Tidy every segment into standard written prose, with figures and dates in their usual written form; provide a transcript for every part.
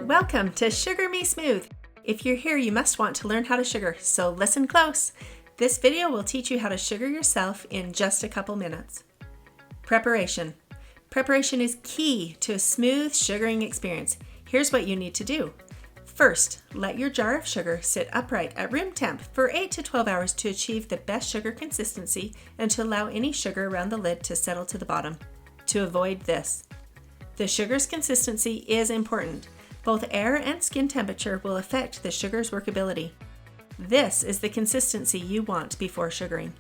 Welcome to Sugar Me Smooth. If you're here, you must want to learn how to sugar, so listen close. This video will teach you how to sugar yourself in just a couple minutes. Preparation. Preparation is key to a smooth sugaring experience. Here's what you need to do. First, let your jar of sugar sit upright at room temp for 8 to 12 hours to achieve the best sugar consistency and to allow any sugar around the lid to settle to the bottom. To avoid this, the sugar's consistency is important. Both air and skin temperature will affect the sugar's workability. This is the consistency you want before sugaring.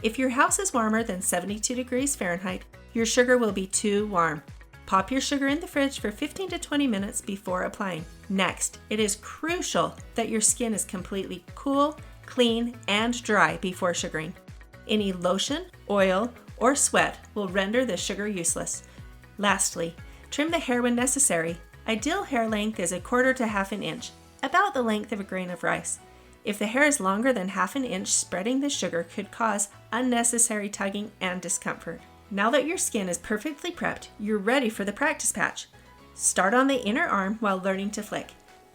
If your house is warmer than 72 degrees Fahrenheit, your sugar will be too warm. Pop your sugar in the fridge for 15 to 20 minutes before applying. Next, it is crucial that your skin is completely cool, clean, and dry before sugaring. Any lotion, oil, or sweat will render the sugar useless. Lastly, trim the hair when necessary. Ideal hair length is 1/4 to 1/2 inch, about the length of a grain of rice. If the hair is longer than 1/2 inch, spreading the sugar could cause unnecessary tugging and discomfort. Now that your skin is perfectly prepped, you're ready for the practice patch. Start on the inner arm while learning to flick.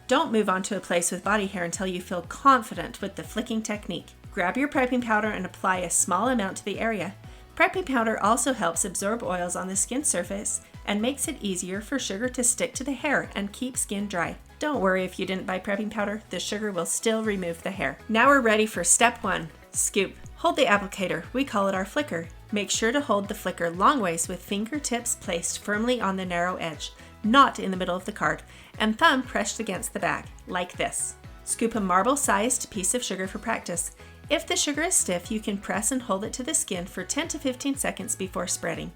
Don't move on to a place with body hair until you feel confident with the flicking technique. Grab your prepping powder and apply a small amount to the area. Prepping powder also helps absorb oils on the skin surface and makes it easier for sugar to stick to the hair and keep skin dry. Don't worry if you didn't buy prepping powder, the sugar will still remove the hair. Now we're ready for step 1, scoop. Hold the applicator, we call it our flicker. Make sure to hold the flicker long ways with fingertips placed firmly on the narrow edge, not in the middle of the card, and thumb pressed against the back, like this. Scoop a marble-sized piece of sugar for practice. If the sugar is stiff, you can press and hold it to the skin for 10 to 15 seconds before spreading.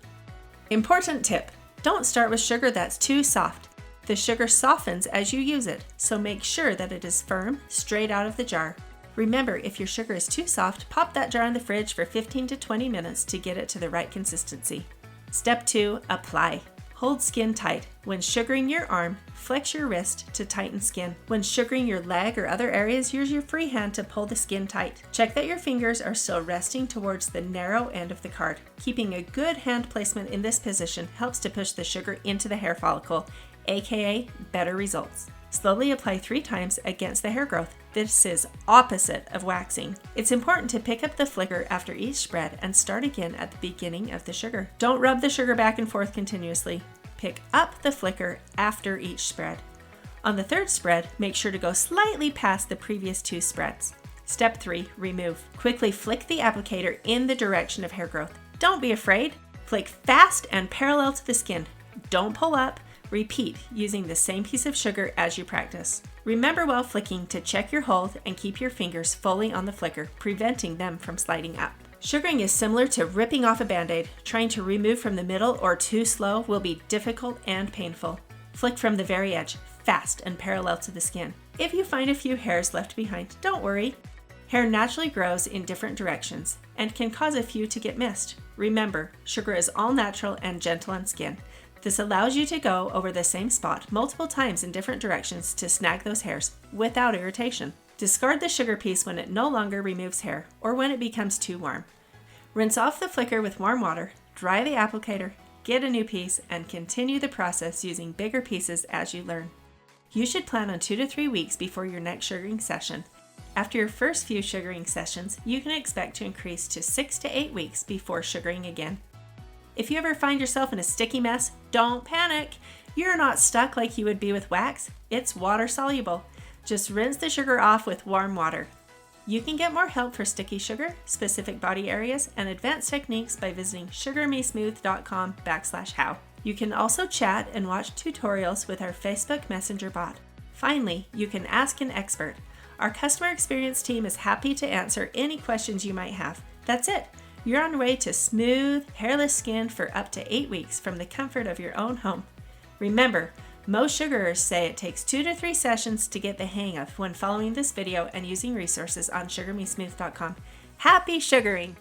Important tip, don't start with sugar that's too soft. The sugar softens as you use it, so make sure that it is firm, straight out of the jar. Remember, if your sugar is too soft, pop that jar in the fridge for 15 to 20 minutes to get it to the right consistency. Step 2, apply. Hold skin tight. When sugaring your arm, flex your wrist to tighten skin. When sugaring your leg or other areas, use your free hand to pull the skin tight. Check that your fingers are still resting towards the narrow end of the card. Keeping a good hand placement in this position helps to push the sugar into the hair follicle, aka better results. Slowly apply 3 times against the hair growth. This is opposite of waxing. It's important to pick up the flicker after each spread and start again at the beginning of the sugar. Don't rub the sugar back and forth continuously. Pick up the flicker after each spread. On the 3rd spread, make sure to go slightly past the previous 2 spreads. Step 3, remove. Quickly flick the applicator in the direction of hair growth. Don't be afraid. Flick fast and parallel to the skin. Don't pull up. Repeat using the same piece of sugar as you practice. Remember while flicking to check your hold and keep your fingers fully on the flicker, preventing them from sliding up. Sugaring is similar to ripping off a band-aid. Trying to remove from the middle or too slow will be difficult and painful. Flick from the very edge, fast and parallel to the skin. If you find a few hairs left behind, don't worry. Hair naturally grows in different directions and can cause a few to get missed. Remember, sugar is all natural and gentle on skin. This allows you to go over the same spot multiple times in different directions to snag those hairs without irritation. Discard the sugar piece when it no longer removes hair or when it becomes too warm. Rinse off the flicker with warm water, dry the applicator, get a new piece, and continue the process using bigger pieces as you learn. You should plan on 2 to 3 weeks before your next sugaring session. After your first few sugaring sessions, you can expect to increase to 6 to 8 weeks before sugaring again. If you ever find yourself in a sticky mess, don't panic. You're not stuck like you would be with wax. It's water-soluble. Just rinse the sugar off with warm water. You can get more help for sticky sugar, specific body areas, and advanced techniques by visiting sugarmesmooth.com/how. You can also chat and watch tutorials with our Facebook Messenger bot. Finally, you can ask an expert. Our customer experience team is happy to answer any questions you might have. That's it. You're on your way to smooth, hairless skin for up to 8 weeks from the comfort of your own home. Remember, most sugarers say it takes 2 to 3 sessions to get the hang of when following this video and using resources on sugarmesmooth.com. Happy sugaring!